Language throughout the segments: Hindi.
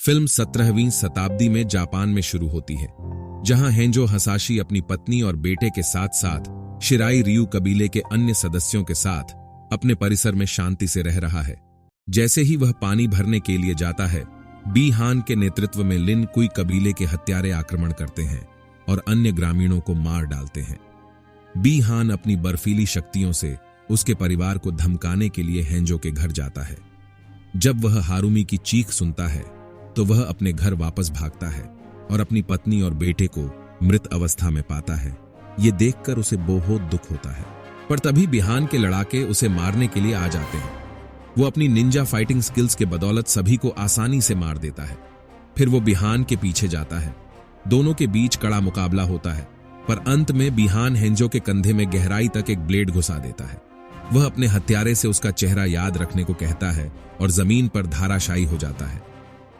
फिल्म 17वीं शताब्दी में जापान में शुरू होती है, जहां हेंजो हसाशी अपनी पत्नी और बेटे के साथ साथ शिराई रियू कबीले के अन्य सदस्यों के साथ अपने परिसर में शांति से रह रहा है। जैसे ही वह पानी भरने के लिए जाता है, बी हान के नेतृत्व में लिन कुई कबीले के हत्यारे आक्रमण करते हैं और अन्य ग्रामीणों को मार डालते हैं। बी हान अपनी बर्फीली शक्तियों से उसके परिवार को धमकाने के लिए हेंजो के घर जाता है। जब वह हारुमी की चीख सुनता है तो वह अपने घर वापस भागता है और अपनी पत्नी और बेटे को मृत अवस्था में पाता है। ये देखकर उसे बहुत दुख होता है, पर तभी बिहान के लड़ाके उसे मारने के लिए आ जाते हैं। वो अपनी निंजा फाइटिंग स्किल्स के बदौलत सभी को आसानी से मार देता है। फिर वो बिहान के पीछे जाता है। दोनों के बीच कड़ा मुकाबला होता है, पर अंत में बिहान हेंजो के कंधे में गहराई तक एक ब्लेड घुसा देता है। वह अपने हत्यारे से उसका चेहरा याद रखने को कहता है और जमीन पर धाराशायी हो जाता है।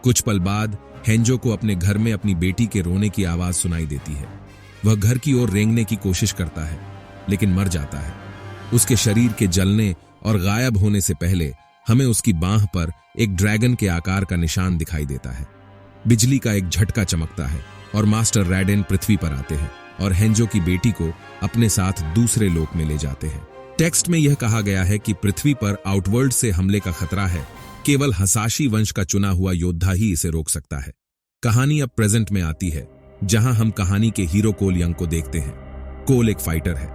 कुछ पल बाद हेंजो को अपने घर में अपनी बेटी के रोने की आवाज सुनाई देती है। वह घर की ओर रेंगने की कोशिश करता है, लेकिन मर जाता है। उसके शरीर के जलने और गायब होने से पहले हमें उसकी बांह पर एक ड्रैगन के आकार का निशान दिखाई देता है। बिजली का एक झटका चमकता है और मास्टर रैडेन पृथ्वी पर आते हैं और हेंजो की बेटी को अपने साथ दूसरे लोक में ले जाते हैं। टेक्स्ट में यह कहा गया है कि पृथ्वी पर आउटवर्ल्ड से हमले का खतरा है। केवल हसाशी वंश का चुना हुआ योद्धा ही इसे रोक सकता है। कहानी अब प्रेजेंट में आती है, जहां हम कहानी के हीरो कोल यंग को देखते हैं। कोल एक फाइटर है।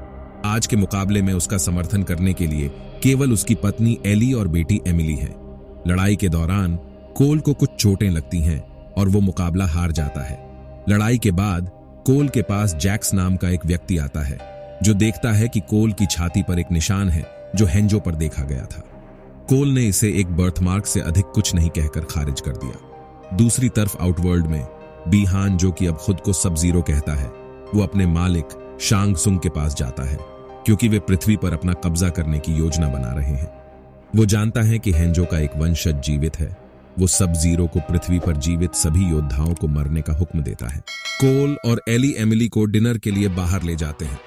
आज के मुकाबले में उसका समर्थन करने के लिए केवल उसकी पत्नी एली और बेटी एमिली है। लड़ाई के दौरान कोल को कुछ चोटें लगती हैं और वो मुकाबला हार जाता है। लड़ाई के बाद कोल के पास जैक्स नाम का एक व्यक्ति आता है, जो देखता है कि कोल की छाती पर एक निशान है जो हेंजो पर देखा गया था। कोल ने इसे एक बर्थमार्क से अधिक कुछ नहीं कहकर खारिज कर दिया। दूसरी तरफ आउटवर्ल्ड में बी हान, जो कि अब खुद को सब जीरो कहता है, वो अपने मालिक शांग सुंग के पास जाता है, क्योंकि वे पृथ्वी पर अपना कब्जा करने की योजना बना रहे हैं। वो जानता है कि हेंजो का एक वंशज जीवित है। वो सब जीरो को पृथ्वी पर जीवित सभी योद्धाओं को मरने का हुक्म देता है। कोल और एली एमिली को डिनर के लिए बाहर ले जाते हैं,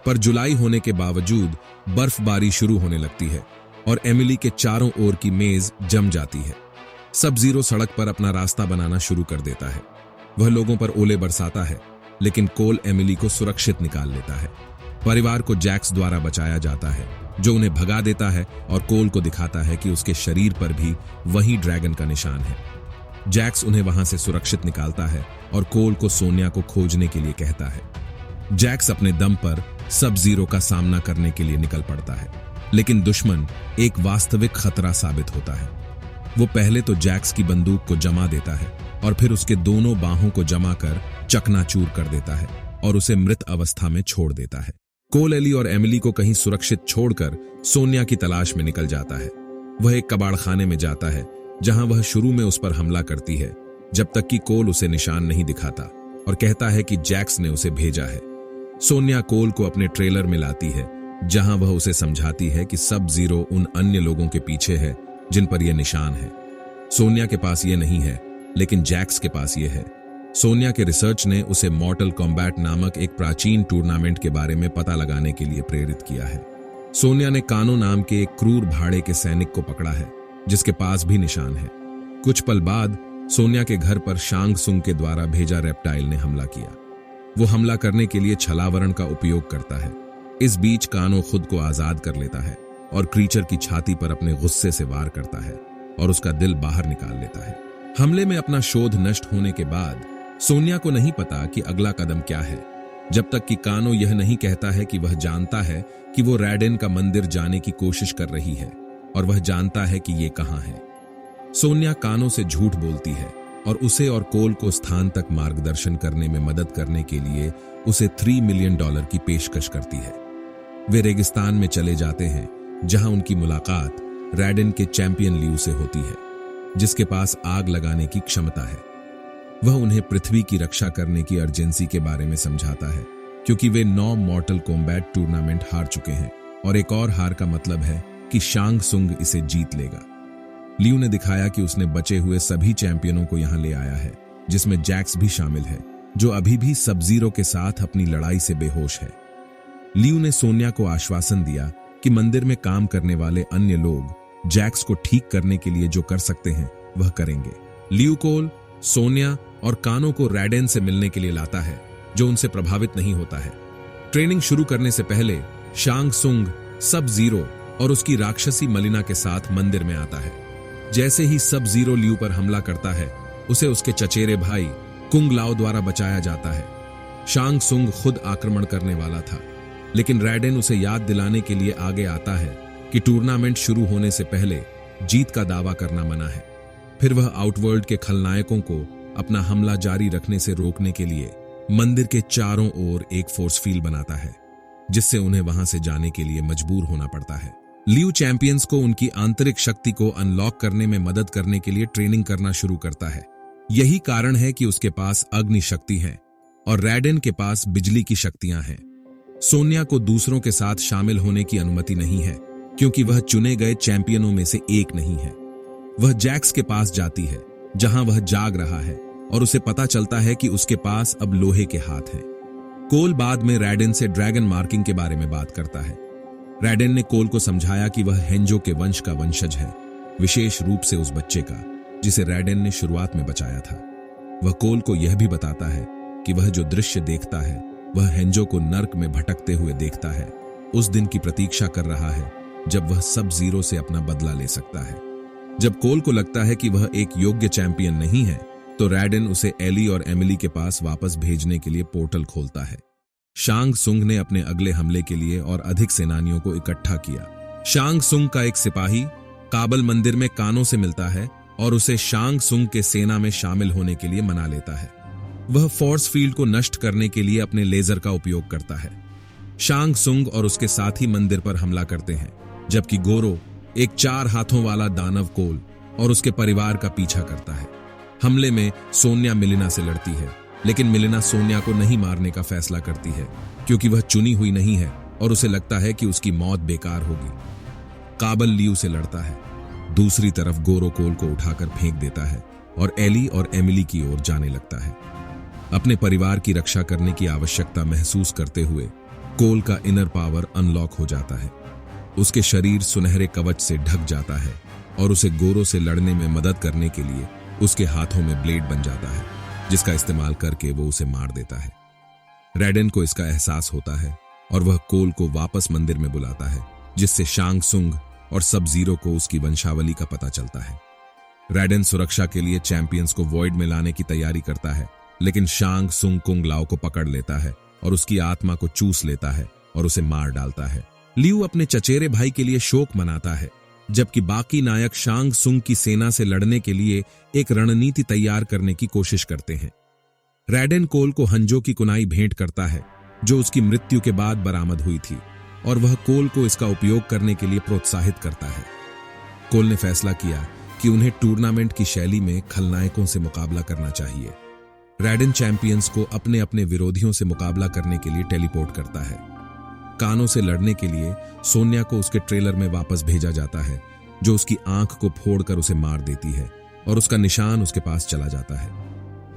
पर जुलाई होने के बावजूद बर्फबारी शुरू होने लगती है और एमिली के चारों ओर की मेज जम जाती है। सब जीरो सड़क पर अपना रास्ता बनाना शुरू कर देता है। वह लोगों पर ओले बरसाता है, लेकिन कोल एमिली को सुरक्षित निकाल लेता है। परिवार को जैक्स द्वारा बचाया जाता है, जो उन्हें भगा देता है और कोल को दिखाता है कि उसके शरीर पर भी वही ड्रैगन का निशान है। जैक्स उन्हें वहां से सुरक्षित निकालता है और कोल को सोनिया को खोजने के लिए कहता है। जैक्स अपने दम पर सब जीरो का सामना करने के लिए निकल पड़ता है, लेकिन दुश्मन एक वास्तविक खतरा साबित होता है। वो पहले तो जैक्स की बंदूक को जमा देता है और फिर उसके दोनों बाहों को जमा कर चकनाचूर कर देता है और उसे मृत अवस्था में छोड़ देता है। कोल एली और एमिली को कहीं सुरक्षित छोड़कर सोनिया की तलाश में निकल जाता है। वह एक कबाड़खाने में जाता है, जहां वह शुरू में उस पर हमला करती है, जब तक कि कोल उसे निशान नहीं दिखाता और कहता है कि जैक्स ने उसे भेजा है। सोनिया कोल को अपने ट्रेलर में लाती है, जहां वह उसे समझाती है कि सब जीरो उन अन्य लोगों के पीछे है जिन पर यह निशान है। सोनिया के पास यह नहीं है, लेकिन जैक्स के पास यह है। सोनिया के रिसर्च ने उसे मॉर्टल कॉम्बैट नामक एक प्राचीन टूर्नामेंट के बारे में पता लगाने के लिए प्रेरित किया है। सोनिया ने कानो नाम के एक क्रूर भाड़े के सैनिक को पकड़ा है, जिसके पास भी निशान है। कुछ पल बाद सोनिया के घर पर शांग सुंग के द्वारा भेजा रेप्टाइल ने हमला किया। वो हमला करने के लिए छलावरण का उपयोग करता है। इस बीच कानो खुद को आजाद कर लेता है और क्रीचर की छाती पर अपने गुस्से से वार करता है और उसका दिल बाहर निकाल लेता है। हमले में अपना शोध नष्ट होने के बाद सोनिया को नहीं पता कि अगला कदम क्या है, जब तक कि कानो यह नहीं कहता है कि वह जानता है कि वो रैडेन का मंदिर जाने की कोशिश कर रही है और वह जानता है कि ये कहां है। सोनिया कानो से झूठ बोलती है और उसे और कोल को स्थान तक मार्गदर्शन करने में मदद करने के लिए उसे $3 मिलियन की पेशकश करती है। वे रेगिस्तान में चले जाते हैं, जहां उनकी मुलाकात रैडेन के चैंपियन लियू से होती है, जिसके पास आग लगाने की क्षमता है। वह उन्हें पृथ्वी की रक्षा करने की अर्जेंसी के बारे में समझाता है, क्योंकि वे 9 मॉर्टल कॉम्बैट टूर्नामेंट हार चुके हैं और एक और हार का मतलब है कि शांग सुंग इसे जीत लेगा। लियू ने दिखाया कि उसने बचे हुए सभी चैंपियनों को यहां ले आया है, जिसमें जैक्स भी शामिल है, जो अभी भी सब जीरो के साथ अपनी लड़ाई से बेहोश है। लियू ने सोनिया को आश्वासन दिया कि मंदिर में काम करने वाले अन्य लोग जैक्स को ठीक करने के लिए जो कर सकते हैं वह करेंगे। लियू कोल सोनिया और कानो को रैडेन से मिलने के लिए लाता है, जो उनसे प्रभावित नहीं होता है। ट्रेनिंग शुरू करने से पहले शांग सुंग सब जीरो और उसकी राक्षसी मलिना के साथ मंदिर में आता है। जैसे ही सब जीरो लियू पर हमला करता है, उसे उसके चचेरे भाई कुंग लाओ द्वारा बचाया जाता है। शांग सुंग खुद आक्रमण करने वाला था, लेकिन रैडेन उसे याद दिलाने के लिए आगे आता है कि टूर्नामेंट शुरू होने से पहले जीत का दावा करना मना है। फिर वह आउटवर्ल्ड के खलनायकों को अपना हमला जारी रखने से रोकने के लिए मंदिर के चारों ओर एक फोर्स फील्ड बनाता है, जिससे उन्हें वहां से जाने के लिए मजबूर होना पड़ता है। लियू चैंपियंस को उनकी आंतरिक शक्ति को अनलॉक करने में मदद करने के लिए ट्रेनिंग करना शुरू करता है। यही कारण है कि उसके पास अग्नि शक्ति है और रैडेन के पास बिजली की शक्तियां हैं। सोनिया को दूसरों के साथ शामिल होने की अनुमति नहीं है, क्योंकि वह चुने गए चैंपियनों में से एक नहीं है। वह जैक्स के पास जाती है, जहां वह जाग रहा है, और उसे पता चलता है कि उसके पास अब लोहे के हाथ हैं। कोल बाद में रैडेन से ड्रैगन मार्किंग के बारे में बात करता है। रैडेन ने कोल को समझाया कि वह हेंजो के वंश का वंशज है, विशेष रूप से उस बच्चे का जिसे रैडेन ने शुरुआत में बचाया था। वह कोल को यह भी बताता है कि वह जो दृश्य देखता है वह हेंजो को नर्क में भटकते हुए देखता है, उस दिन की प्रतीक्षा कर रहा है जब वह सब जीरो से अपना बदला ले सकता है। जब कोल को लगता है कि वह एक योग्य चैंपियन नहीं है, तो रैडेन उसे एली और एमिली के पास वापस भेजने के लिए पोर्टल खोलता है। शांग सुंग ने अपने अगले हमले के लिए और अधिक सेनानियों को इकट्ठा किया। शांग सुंग का एक सिपाही काबल मंदिर में कानो से मिलता है और उसे शांग सुंग के सेना में शामिल होने के लिए मना लेता है। वह फोर्स फील्ड को नष्ट करने के लिए अपने लेजर का उपयोग करता है। शांग सुंग और उसके साथी मंदिर पर हमला करते हैं, जबकि गोरो एक 4 हाथों वाला दानव कोल और उसके परिवार का पीछा करता है। हमले में सोनिया मिलिना से लड़ती है, लेकिन मिलिना सोनिया को नहीं मारने का फैसला करती है, क्योंकि वह चुनी हुई नहीं है और उसे लगता है कि उसकी मौत बेकार होगी। काबल लियू से लड़ता है। दूसरी तरफ गोरो कोल को उठाकर फेंक देता है और एली और एमिली की ओर जाने लगता है। अपने परिवार की रक्षा करने की आवश्यकता महसूस करते हुए कोल का इनर पावर अनलॉक हो जाता है। उसके शरीर सुनहरे कवच से ढक जाता है और उसे गोरो से लड़ने में मदद करने के लिए उसके हाथों में ब्लेड बन जाता है, जिसका इस्तेमाल करके वो उसे मार देता है। रैडेन को इसका एहसास होता है और वह कोल को वापस मंदिर में बुलाता है, जिससे शांग सुंग और सब जीरो को उसकी वंशावली का पता चलता है। रैडेन सुरक्षा के लिए चैंपियंस को वॉइड में लाने की तैयारी करता है, लेकिन शांग सुंग कुंग लाओ को पकड़ लेता है और उसकी आत्मा को चूस लेता है और उसे मार डालता है। लियू अपने चचेरे भाई के लिए शोक मनाता है, जबकि बाकी नायक शांग सुंग की सेना से लड़ने के लिए एक रणनीति तैयार करने की कोशिश करते हैं। रैडेन कोल को हंजो की कुनाई भेंट करता है, जो उसकी मृत्यु के बाद बरामद हुई थी, और वह कोल को इसका उपयोग करने के लिए प्रोत्साहित करता है। कोल ने फैसला किया कि उन्हें टूर्नामेंट की शैली में खलनायकों से मुकाबला करना चाहिए। रैडेन चैंपियंस को अपने अपने विरोधियों से मुकाबला करने के लिए टेलीपोर्ट करता है। कानो से लड़ने के लिए सोनिया को उसके ट्रेलर में वापस भेजा जाता है, जो उसकी आंख को फोड़कर उसे मार देती है और उसका निशान उसके पास चला जाता है।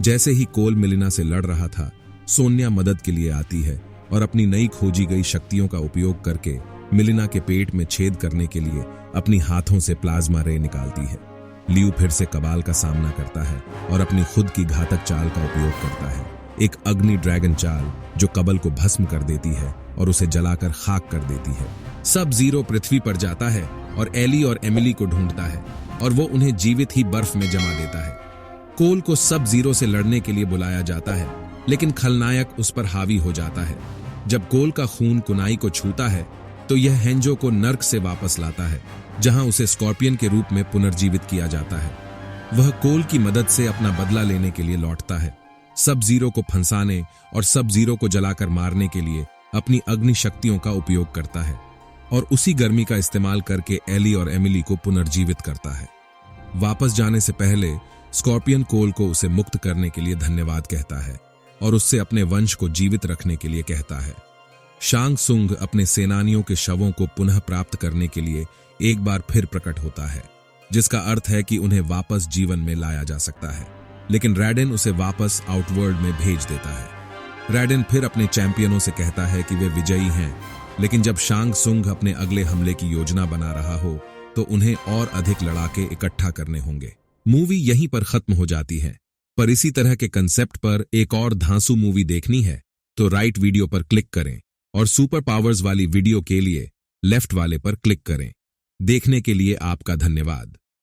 जैसे ही कोल मिलिना से लड़ रहा था, सोनिया मदद के लिए आती है और अपनी नई खोजी गई शक्तियों का उपयोग करके मिलिना के पेट में छेद करने के लिए अपनी हाथों से प्लाज्मा रे निकालती है। लियू फिर से कबाल का सामना करता है और अपनी खुद की घातक चाल का उपयोग करता है, एक अग्नि ड्रैगन चाल जो कबल को भस्म कर देती है और उसे जलाकर खाक कर देती है। सब जीरो पृथ्वी पर जाता है और एली और एमिली को ढूंढता है और वो उन्हें जीवित ही बर्फ में जमा देता है। कोल को सब जीरो से लड़ने के लिए बुलाया जाता है, लेकिन खलनायक उस पर हावी हो जाता है। जब कोल का खून कुनाई को छूता है, तो यह हेंजो को नर्क से वापस लाता है, जहां उसे स्कॉर्पियन के रूप में पुनर्जीवित किया जाता है। वह कोल की मदद से अपना बदला लेने के लिए लौटता है, सब जीरो को फंसाने और सब जीरो को जलाकर मारने के लिए अपनी अग्नि शक्तियों का उपयोग करता है और उसी गर्मी का इस्तेमाल करके एली और एमिली को पुनर्जीवित करता है। वापस जाने से पहले स्कॉर्पियन कोल को उसे मुक्त करने के लिए धन्यवाद कहता है और उससे अपने वंश को जीवित रखने के लिए कहता है। शांग सुंग अपने सेनानियों के शवों को पुनः प्राप्त करने के लिए एक बार फिर प्रकट होता है, जिसका अर्थ है कि उन्हें वापस जीवन में लाया जा सकता है, लेकिन रैडेन उसे वापस आउटवर्ल्ड में भेज देता है। रैडेन फिर अपने चैंपियनों से कहता है कि वे विजयी हैं, लेकिन जब शांग सुंग अपने अगले हमले की योजना बना रहा हो तो उन्हें और अधिक लड़ाके इकट्ठा करने होंगे। मूवी यहीं पर खत्म हो जाती है। पर इसी तरह के कंसेप्ट पर एक और धांसू मूवी देखनी है तो राइट वीडियो पर क्लिक करें और सुपर पावर्स वाली वीडियो के लिए लेफ्ट वाले पर क्लिक करें। देखने के लिए आपका धन्यवाद।